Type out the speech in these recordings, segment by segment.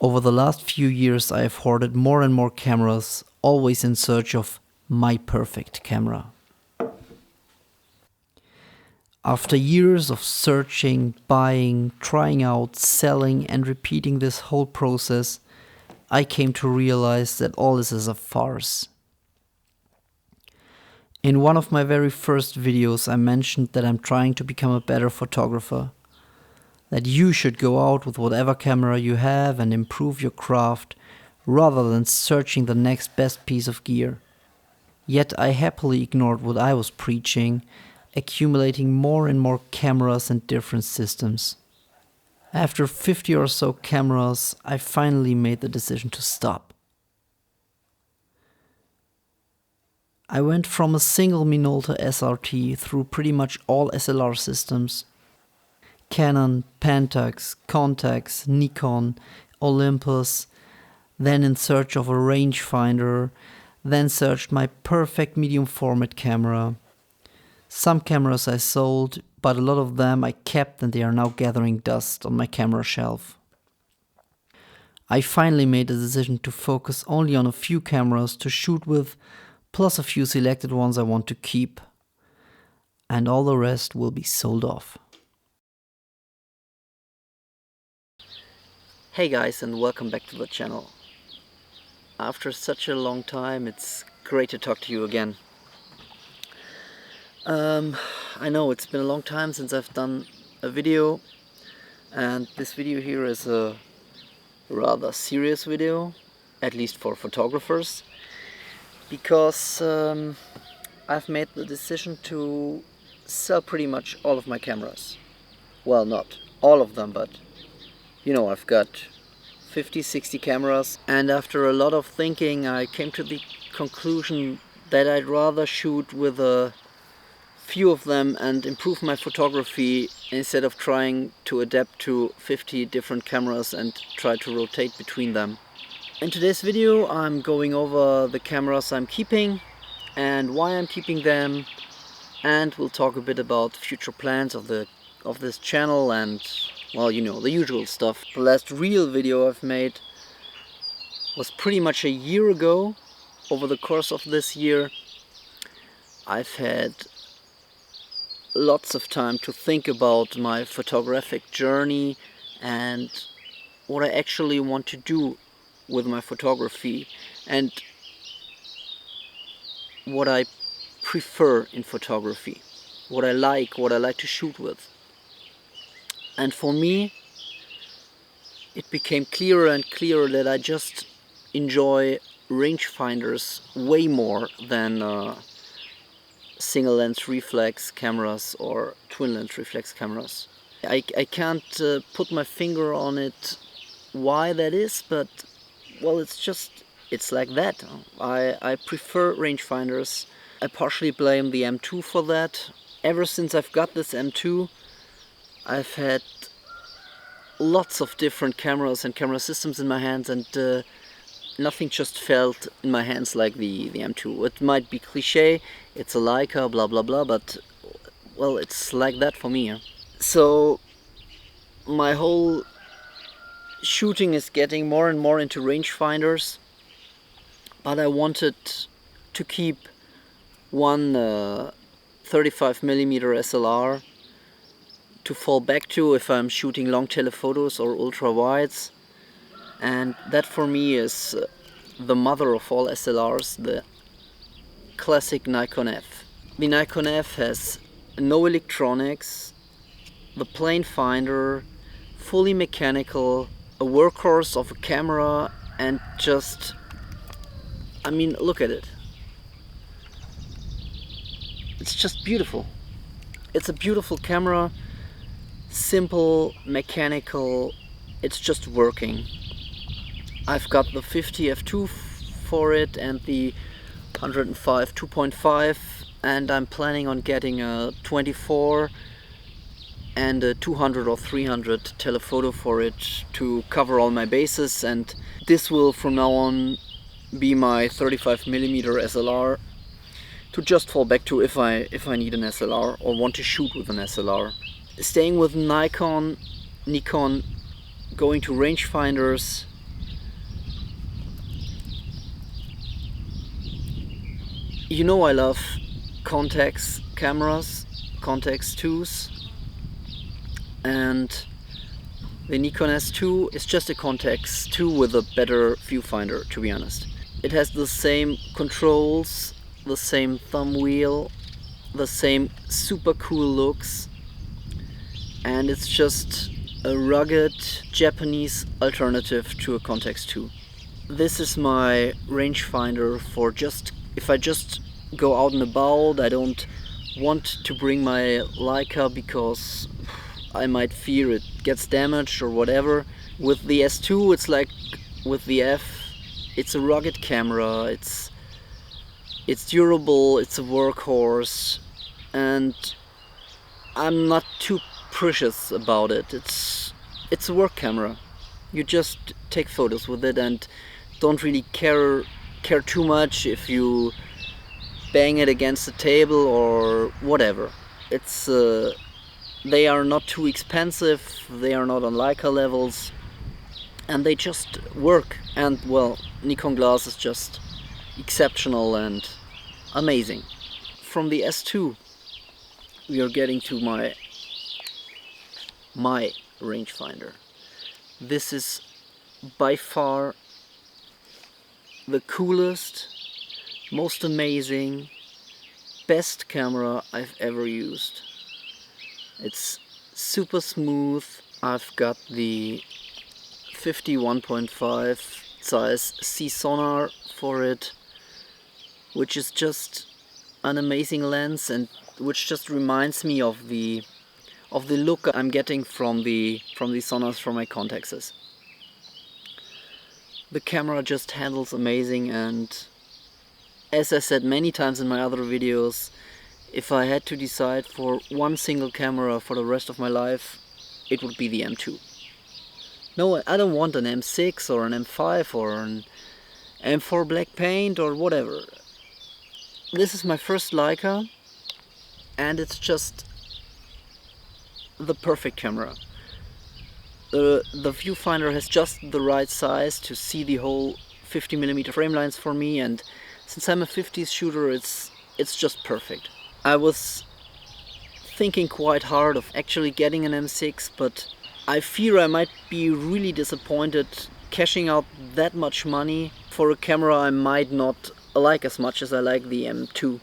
Over the last few years I have hoarded more and more cameras, always in search of my perfect camera. After years of searching, buying, trying out, selling and repeating this whole process, I came to realize that all this is a farce. In one of my very first videos I mentioned that I'm trying to become a better photographer. That you should go out with whatever camera you have and improve your craft rather than searching the next best piece of gear. Yet I happily ignored what I was preaching, accumulating more and more cameras and different systems. After 50 or so cameras, I finally made the decision to stop. I went from a single Minolta SRT through pretty much all SLR systems. Canon, Pentax, Contax, Nikon, Olympus, then in search of a rangefinder, then searched my perfect medium format camera. Some cameras I sold, but a lot of them I kept and they are now gathering dust on my camera shelf. I finally made the decision to focus only on a few cameras to shoot with, plus a few selected ones I want to keep. And all the rest will be sold off. Hey guys, and welcome back to the channel. After such a long time, it's great to talk to you again. I know it's been a long time since I've done a video, and this video here is a rather serious video, at least for photographers, because I've made the decision to sell pretty much all of my cameras. Well, not all of them, but you know, I've got 50-60 cameras, and after a lot of thinking I came to the conclusion that I'd rather shoot with a few of them and improve my photography instead of trying to adapt to 50 different cameras and try to rotate between them. In today's video I'm going over the cameras I'm keeping and why I'm keeping them, and we'll talk a bit about future plans of this channel and, well, you know, the usual stuff. The last real video I've made was pretty much a year ago. Over the course of this year I've had lots of time to think about my photographic journey and what I actually want to do with my photography and what I prefer in photography, what I like to shoot with. And for me, it became clearer and clearer that I just enjoy rangefinders way more than single lens reflex cameras or twin lens reflex cameras. I can't put my finger on it why that is, but well, it's like that. I prefer rangefinders. I partially blame the M2 for that. Ever since I've got this M2, I've had lots of different cameras and camera systems in my hands, and nothing just felt in my hands like the M2. It might be cliche, it's a Leica, blah blah blah, but well, it's like that for me. So my whole shooting is getting more and more into rangefinders, but I wanted to keep one 35mm SLR to fall back to if I'm shooting long telephotos or ultra wides, and that for me is the mother of all SLRs, the classic Nikon F. The Nikon F has no electronics, the plain finder, fully mechanical, a workhorse of a camera, and just, I mean, look at it. It's just beautiful. It's a beautiful camera. Simple, mechanical, it's just working. I've got the 50 f2 for it and the 105 2.5, and I'm planning on getting a 24 and a 200 or 300 telephoto for it to cover all my bases, and this will from now on be my 35mm SLR to just fall back to if I need an SLR or want to shoot with an SLR. Staying with Nikon, going to rangefinders, You know I love Contax cameras, Contax 2s, and the Nikon S2 is just a Contax 2 with a better viewfinder, to be honest. It has the same controls, the same thumb wheel, the same super cool looks, and it's just a rugged Japanese alternative to a Contax 2. This is my rangefinder for just, if I just go out and about, I don't want to bring my Leica because I might fear it gets damaged or whatever. With the S2 it's like with the F, it's a rugged camera, it's durable, it's a workhorse, and I'm not too precious about it. It's a work camera. You just take photos with it and don't really care too much if you bang it against the table or whatever. It's they are not too expensive, they are not on Leica levels, and they just work. And well, Nikon glass is just exceptional and amazing. From the S2 we are getting to my rangefinder. This is by far the coolest, most amazing, best camera I've ever used. It's super smooth. I've got the 51.5 size C sonar for it, which is just an amazing lens and which just reminds me of the look I'm getting from the sonars from my Contaxes. The camera just handles amazing, and as I said many times in my other videos, if I had to decide for one single camera for the rest of my life, it would be the M2. No, I don't want an M6 or an M5 or an M4 black paint or whatever. This is my first Leica and it's just the perfect camera. The viewfinder has just the right size to see the whole 50mm frame lines for me, and since I'm a 50s shooter, it's just perfect. I was thinking quite hard of actually getting an M6, but I fear I might be really disappointed cashing out that much money for a camera I might not like as much as I like the M2.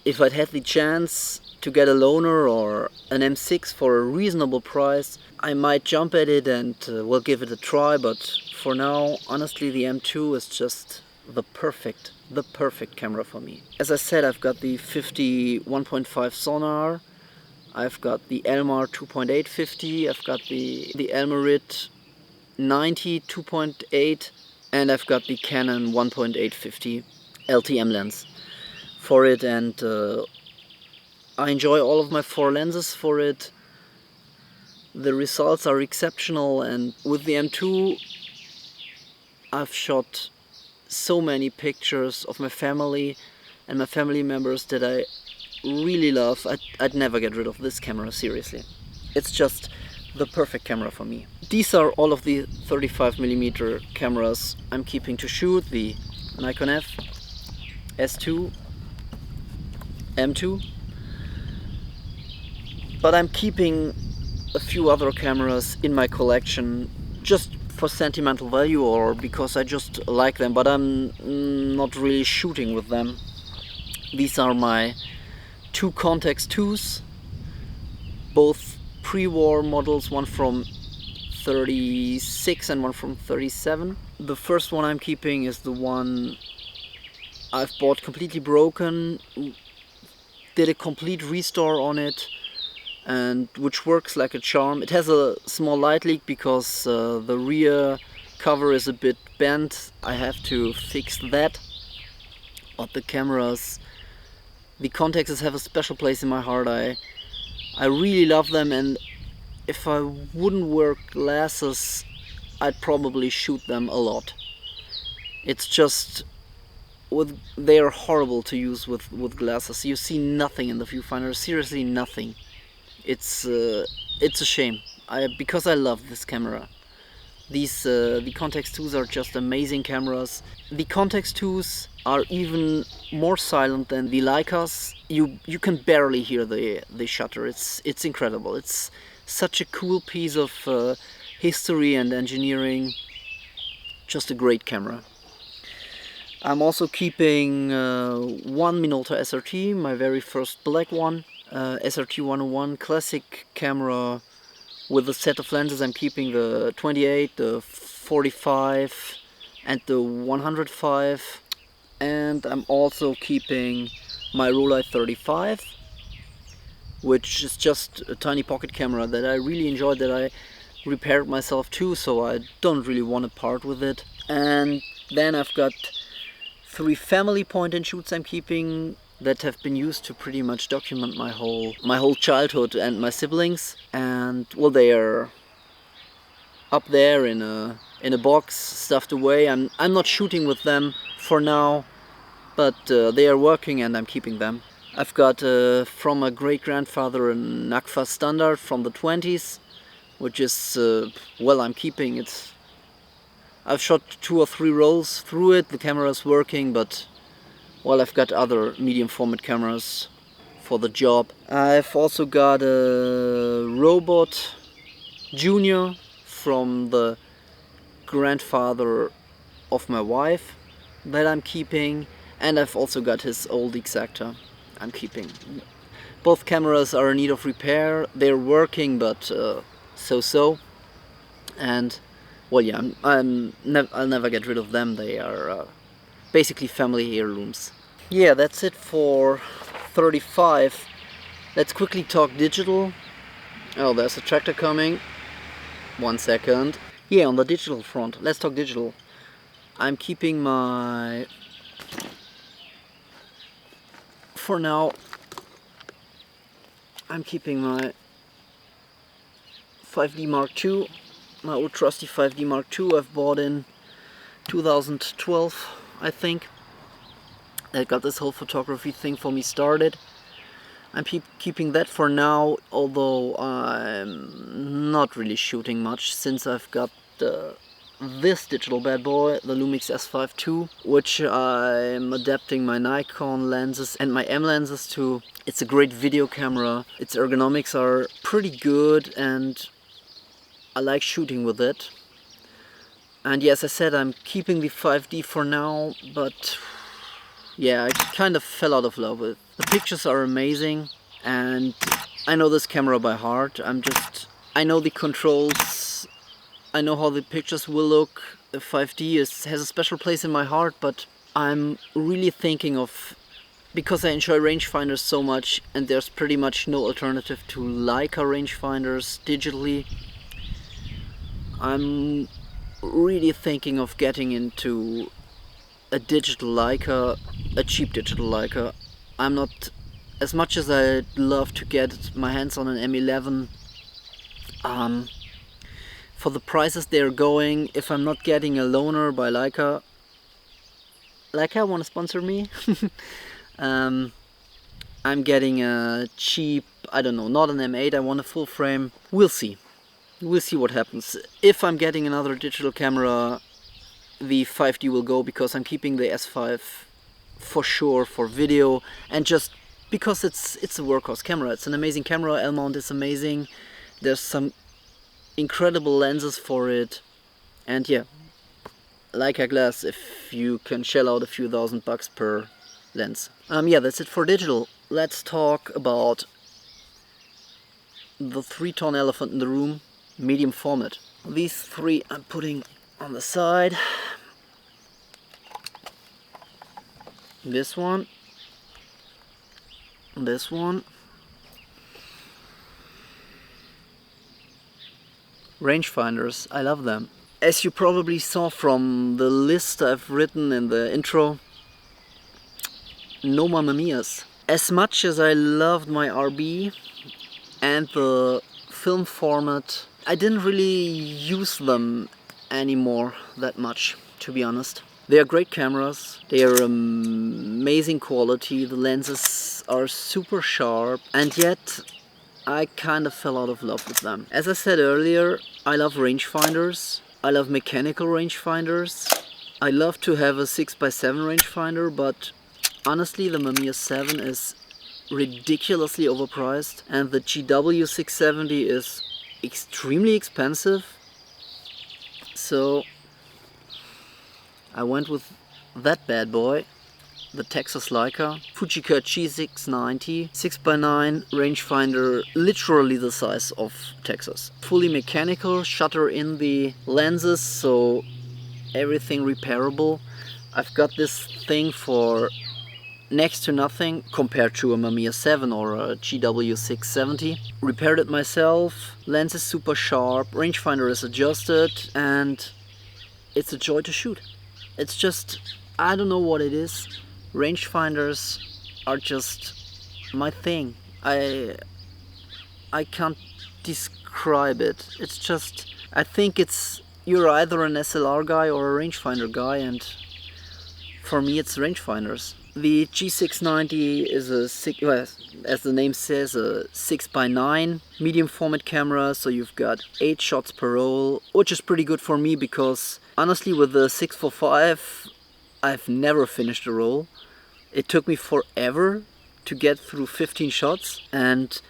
If I'd had the chance to get a loaner or an M6 for a reasonable price, I might jump at it and will give it a try, but for now, honestly, the M2 is just the perfect camera for me. As I said, I've got the 51.5 sonar, I've got the Elmar 2.850, I've got the Elmarit 90 2.8, and I've got the Canon 1.850 LTM lens for it, and I enjoy all of my 4 lenses for it. The results are exceptional, and with the M2 I've shot so many pictures of my family and my family members that I really love. I'd never get rid of this camera, seriously. It's just the perfect camera for me. These are all of the 35mm cameras I'm keeping to shoot: the Nikon F, S2, M2. But I'm keeping a few other cameras in my collection just for sentimental value or because I just like them, but I'm not really shooting with them. These are my 2 Contax 2s, both pre-war models, one from 36 and one from 37. The first one I'm keeping is the one I've bought completely broken, did a complete restore on it, and which works like a charm. It has a small light leak because the rear cover is a bit bent. I have to fix that. But the cameras, the Contaxes have a special place in my heart. I really love them, and if I wouldn't wear glasses, I'd probably shoot them a lot. It's just, they are horrible to use with glasses. You see nothing in the viewfinder, seriously nothing. It's a shame, because I love this camera. The Contax 2s are just amazing cameras. The Contax 2s are even more silent than the Leicas. You can barely hear the shutter. It's incredible. It's such a cool piece of history and engineering. Just a great camera. I'm also keeping one Minolta SRT, my very first black one, SRT 101 classic camera with a set of lenses. I'm keeping the 28, the 45 and the 105, and I'm also keeping my Rolleiflex 35, which is just a tiny pocket camera that I really enjoyed, that I repaired myself too, so I don't really want to part with it. And then I've got 3 family point and shoots I'm keeping that have been used to pretty much document my whole childhood and my siblings. And well, they are up there in a box, stuffed away. I'm not shooting with them for now, but they are working and I'm keeping them. I've got from a great-grandfather an Agfa Standard from the 20s, which is, well, I'm keeping it. I've shot 2 or 3 rolls through it, the camera is working, but well, I've got other medium format cameras for the job. I've also got a Robot Junior from the grandfather of my wife that I'm keeping, and I've also got his old Exacta I'm keeping. Both cameras are in need of repair. They're working, but so-so. And well, yeah, I'll never get rid of them. They are basically family heirlooms. Yeah, that's it for 35. Let's quickly talk digital. Oh, there's a tractor coming. 1 second. Yeah, on the digital front, let's talk digital. I'm keeping my... For now, I'm keeping my 5D Mark II, my old trusty 5D Mark II I've bought in 2012, I think. That got this whole photography thing for me started. I'm keeping that for now, although I'm not really shooting much since I've got this digital bad boy, the Lumix S5 II, which I'm adapting my Nikon lenses and my M lenses to. It's a great video camera, its ergonomics are pretty good and I like shooting with it. And yes, I said I'm keeping the 5D for now, but yeah, I kind of fell out of love with it. The pictures are amazing and I know this camera by heart. I know the controls, I know how the pictures will look. The 5D has a special place in my heart, but I'm really thinking of, because I enjoy rangefinders so much and there's pretty much no alternative to Leica rangefinders digitally, I'm really thinking of getting into a digital Leica, a cheap digital Leica. I'm not, as much as I'd love to get my hands on an M11, for the prices they're going, if I'm not getting a loaner by Leica, want to sponsor me? I'm getting a cheap, I don't know, not an M8, I want a full frame. We'll see. We'll see what happens. If I'm getting another digital camera, the 5D will go, because I'm keeping the S5 for sure for video, and just because it's a workhorse camera. It's an amazing camera, L-mount is amazing, there's some incredible lenses for it, and yeah, Leica glass if you can shell out a few $1,000 per lens. Yeah, that's it for digital. Let's talk about the 3-ton elephant in the room, medium format. These 3 I'm putting on the side. This one, this one. Rangefinders, I love them. As you probably saw from the list I've written in the intro, no Mamma Mias. As much as I loved my RB and the film format, I didn't really use them anymore that much, to be honest. They are great cameras, they are amazing quality, the lenses are super sharp, and yet I kind of fell out of love with them. As I said earlier, I love rangefinders, I love mechanical rangefinders. I love to have a 6x7 rangefinder, but honestly the Mamiya 7 is ridiculously overpriced and the GW690 is extremely expensive. So I went with that bad boy, the Texas Leica Fujica G690 6x9 rangefinder, literally the size of Texas. Fully mechanical, shutter in the lenses, so everything repairable. I've got this thing for next to nothing compared to a Mamiya 7 or a GW690. Repaired it myself, lens is super sharp, rangefinder is adjusted, and it's a joy to shoot. It's just, I don't know what it is. Rangefinders are just my thing. I can't describe it. It's just, I think you're either an SLR guy or a rangefinder guy, and for me it's rangefinders. The G690 is as the name says, a 6x9 medium format camera, so you've got 8 shots per roll, which is pretty good for me because honestly with the 645 I've never finished a roll. It took me forever to get through 15 shots, and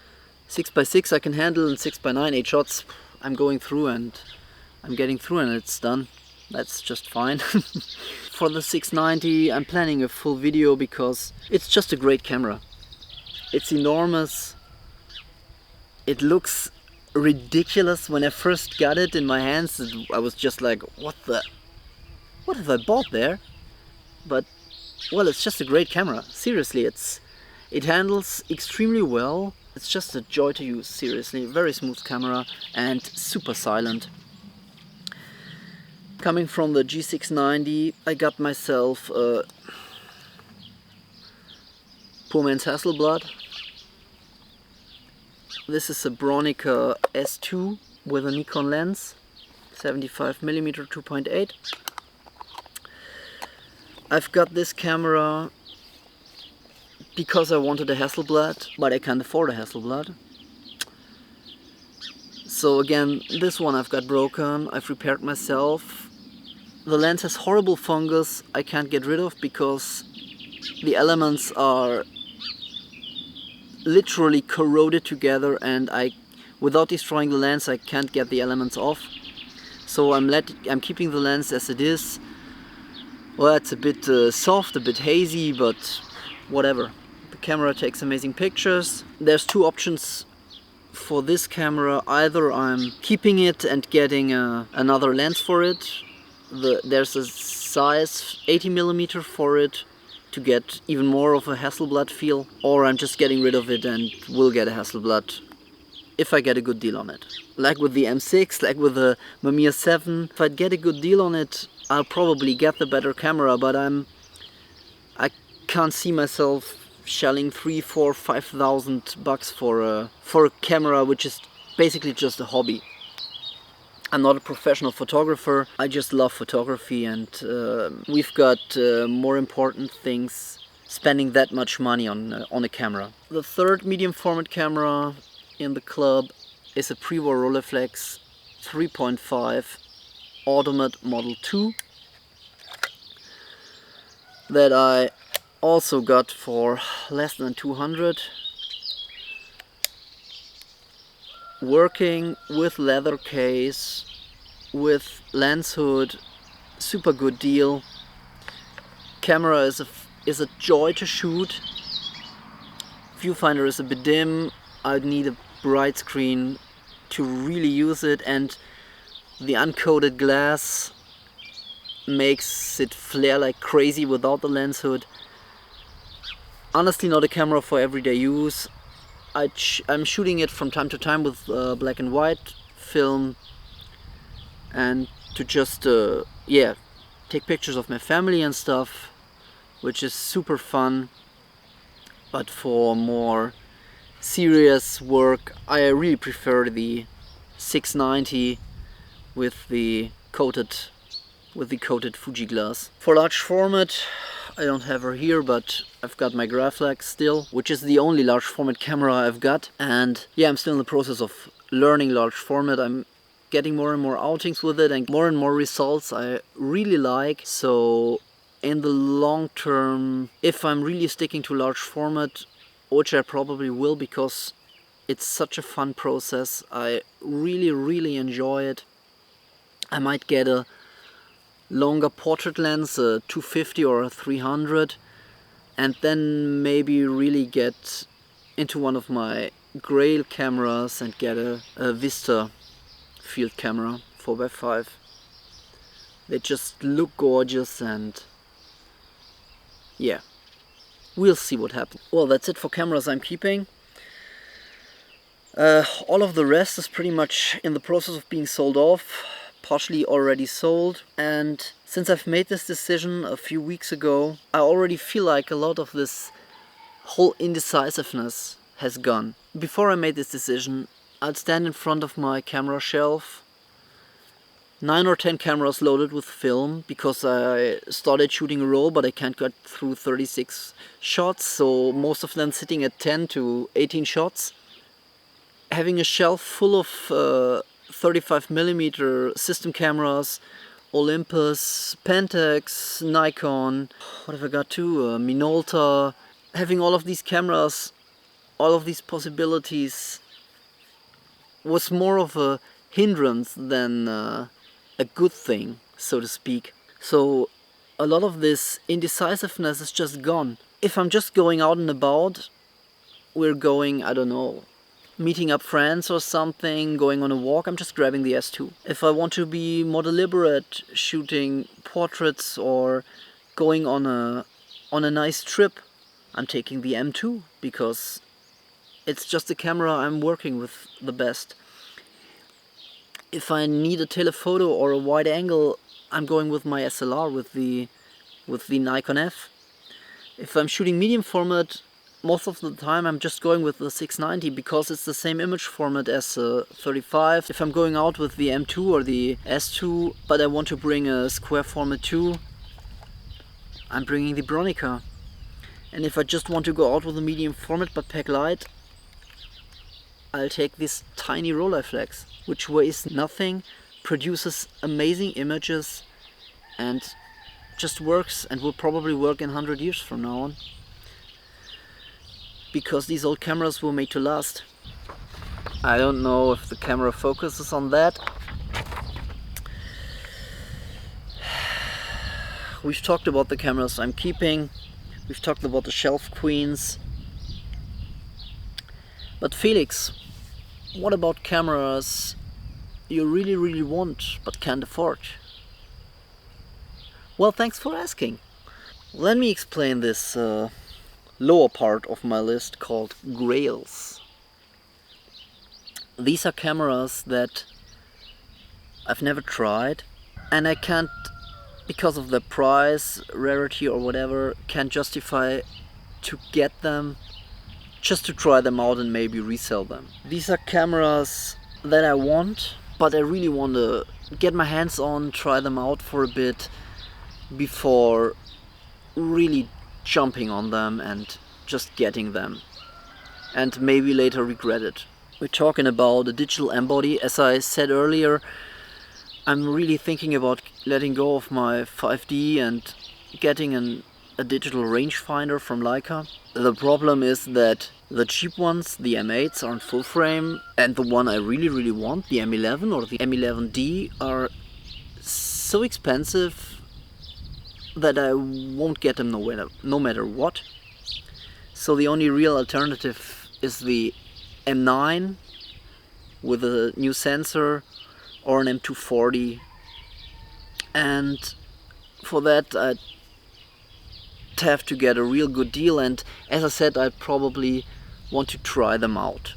6x6 I can handle, and 6x9 8 shots I'm going through and I'm getting through and it's done. That's just fine. For the 690 I'm planning a full video because it's just a great camera. It's enormous. It looks ridiculous. When I first got it in my hands I was just like, what have I bought there? But well, it's just a great camera. Seriously, it handles extremely well. It's just a joy to use, seriously. Very smooth camera and super silent. Coming from the G690, I got myself a poor man's Hasselblad. This is a Bronica S2 with a Nikon lens, 75mm 2.8. I've got this camera because I wanted a Hasselblad, but I can't afford a Hasselblad. So again, this one I've got broken, I've repaired myself. The lens has horrible fungus I can't get rid of because the elements are literally corroded together, and without destroying the lens I can't get the elements off. So I'm keeping the lens as it is. Well, it's a bit soft, a bit hazy, but whatever. The camera takes amazing pictures. There's two options for this camera. Either I'm keeping it and getting another lens for it. There's a size 80mm for it to get even more of a Hasselblad feel, or I'm just getting rid of it and will get a Hasselblad if I get a good deal on it. Like with the M6, like with the Mamiya 7, if I get a good deal on it, I'll probably get the better camera, but I can't see myself shelling 3, 4, 5,000 bucks for a camera which is basically just a hobby. I'm not a professional photographer, I just love photography, and we've got more important things spending that much money on a camera. The third medium format camera in the club is a pre-war Rolleiflex 3.5 Automat Model 2 that I also got for less than 200. Working with leather case, with lens hood, super good deal. Camera is a joy to shoot. Viewfinder is a bit dim. I'd need a bright screen to really use it, and the uncoated glass makes it flare like crazy without the lens hood. Honestly, not a camera for everyday use. I'm shooting it from time to time with black and white film, and to just take pictures of my family and stuff, which is super fun. But for more serious work I really prefer the 690 with the coated Fuji glass. For large format, I don't have her here, but I've got my Graflex still, which is the only large format camera I've got. And yeah, I'm still in the process of learning large format. I'm getting more and more outings with it and more results I really like. So in the long term, if I'm really sticking to large format, which I probably will because it's such a fun process, I really enjoy it, I might get a longer portrait lens, a 250 or a 300, and then maybe really get into one of my Grail cameras and get a Vista field camera 4x5. They just look gorgeous, and yeah, we'll see what happens. Well, that's it for cameras I'm keeping. All of the rest is pretty much in the process of being sold off, partially already sold, and since I've made this decision a few weeks ago, I already feel like a lot of this whole indecisiveness has gone. Before I made this decision, I'd stand in front of my camera shelf, 9 or 10 cameras loaded with film, because I started shooting a roll but I can't get through 36 shots, so most of them sitting at 10 to 18 shots. Having a shelf full of 35mm system cameras, Olympus, Pentax, Nikon, what have I got too, Minolta. Having all of these cameras, all of these possibilities was more of a hindrance than a good thing, so to speak. So a lot of this indecisiveness is just gone. If I'm just going out and about, we're going, I don't know, meeting up friends or something, going on a walk, I'm just grabbing the S2. If I want to be more deliberate, shooting portraits or going on a nice trip, I'm taking the M2 because it's just the camera I'm working with the best. If I need a telephoto or a wide angle, I'm going with my SLR, with the Nikon F. If I'm shooting medium format, most of the time I'm just going with the 690 because it's the same image format as a 35. If I'm going out with the M2 or the S2, but I want to bring a square format too, I'm bringing the Bronica. And if I just want to go out with a medium format but pack light, I'll take this tiny Rolleiflex, which weighs nothing, produces amazing images, and just works, and will probably work in 100 years from now on. Because these old cameras were made to last. I don't know if the camera focuses on that. We've talked about the cameras I'm keeping. We've talked about the shelf queens. But Felix, what about cameras you really want but can't afford? Well, thanks for asking. Let me explain this lower part of my list called Grails. These are cameras that I've never tried, and I can't, because of the price, rarity or whatever, can't justify to get them, just to try them out and maybe resell them. These are cameras that I want, but I really want to get my hands on, try them out for a bit before really jumping on them and just getting them, and maybe later regret it. We're talking about a digital M body. As I said earlier, I'm really thinking about letting go of my 5D and getting a digital rangefinder from Leica. The problem is that the cheap ones, the M8s, are in full frame, and the one I really want, the M11 or the M11D, are so expensive that I won't get them no matter what. So the only real alternative is the M9 with a new sensor, or an M240, and for that I'd have to get a real good deal, and as I said, I'd probably want to try them out.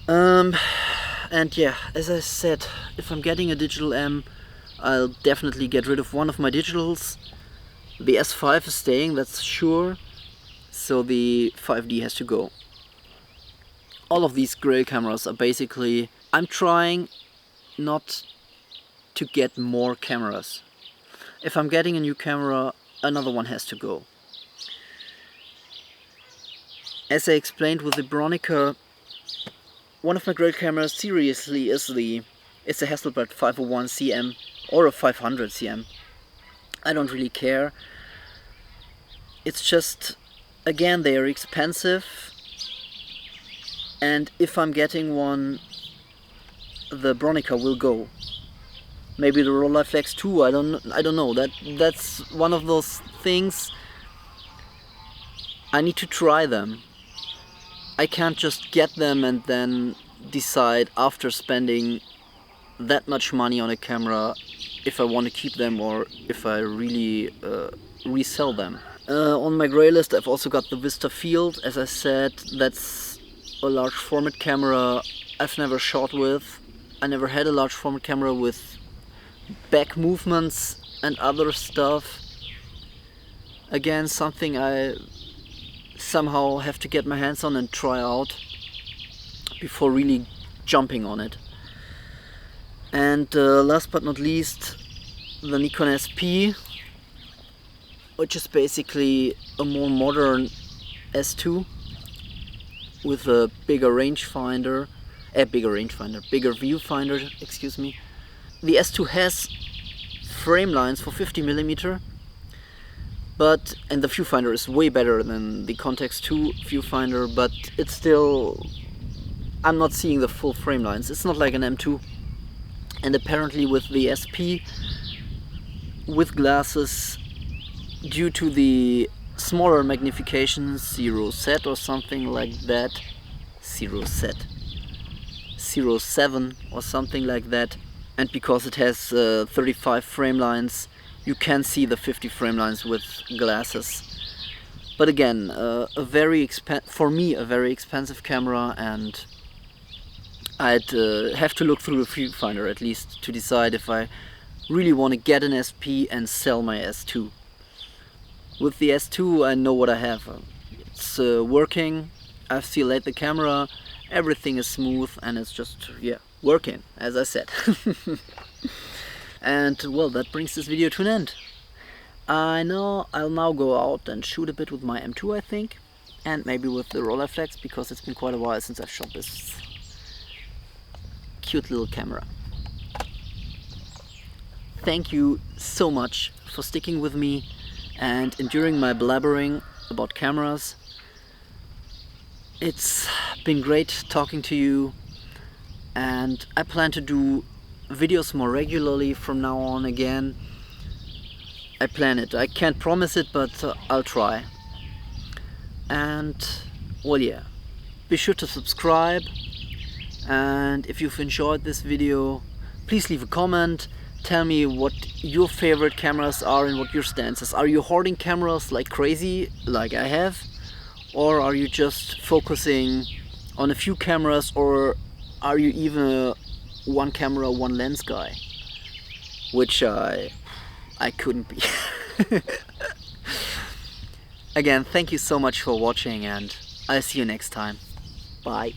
And yeah, as I said, if I'm getting a digital M, I'll definitely get rid of one of my digitals. The S5 is staying, that's sure, so the 5D has to go. All of these Grail cameras are basically, I'm trying not to get more cameras. If I'm getting a new camera, another one has to go. As I explained with the Bronica, one of my Grail cameras seriously is the Hasselblad 501 CM or a 500 CM. I don't really care. It's just, again, they are expensive, and if I'm getting one, the Bronica will go. Maybe the Rolleiflex too. I don't know. That's one of those things. I need to try them. I can't just get them and then decide after spending that much money on a camera if I want to keep them or if I really resell them. On my Grey list I've also got the Vista Field. As I said, that's a large format camera I've never shot with. I never had a large format camera with back movements and other stuff. Again, something I somehow have to get my hands on and try out before really jumping on it. And last but not least, the Nikon SP, which is basically a more modern S2 with a bigger rangefinder, bigger viewfinder, excuse me. The S2 has frame lines for 50mm, and the viewfinder is way better than the Contax 2 viewfinder, but it's still, I'm not seeing the full frame lines. It's not like an M2. And apparently with the SP, with glasses, due to the smaller magnification, 0Z or something like that, 0Z, 07 or something like that, and because it has 35 frame lines, you can see the 50 frame lines with glasses. But again, for me a very expensive camera, and I'd have to look through the viewfinder at least to decide if I really want to get an SP and sell my S2. With the S2 I know what I have. It's working, I've still laid the camera, everything is smooth, and it's just, yeah, working, as I said. And well, that brings this video to an end. I know I'll now go out and shoot a bit with my M2, I think, and maybe with the Rolleiflex, because it's been quite a while since I've shot this cute little camera. Thank you so much for sticking with me and enduring my blabbering about cameras. It's been great talking to you, and I plan to do videos more regularly from now on again. I plan it. I can't promise it, but I'll try. And well, yeah, be sure to subscribe, and if you've enjoyed this video, please leave a comment. Tell me what your favorite cameras are and what your stance is. Are you hoarding cameras like crazy, like I have? Or are you just focusing on a few cameras, or are you even a one camera, one lens guy? Which I couldn't be. Again, thank you so much for watching, and I'll see you next time. Bye.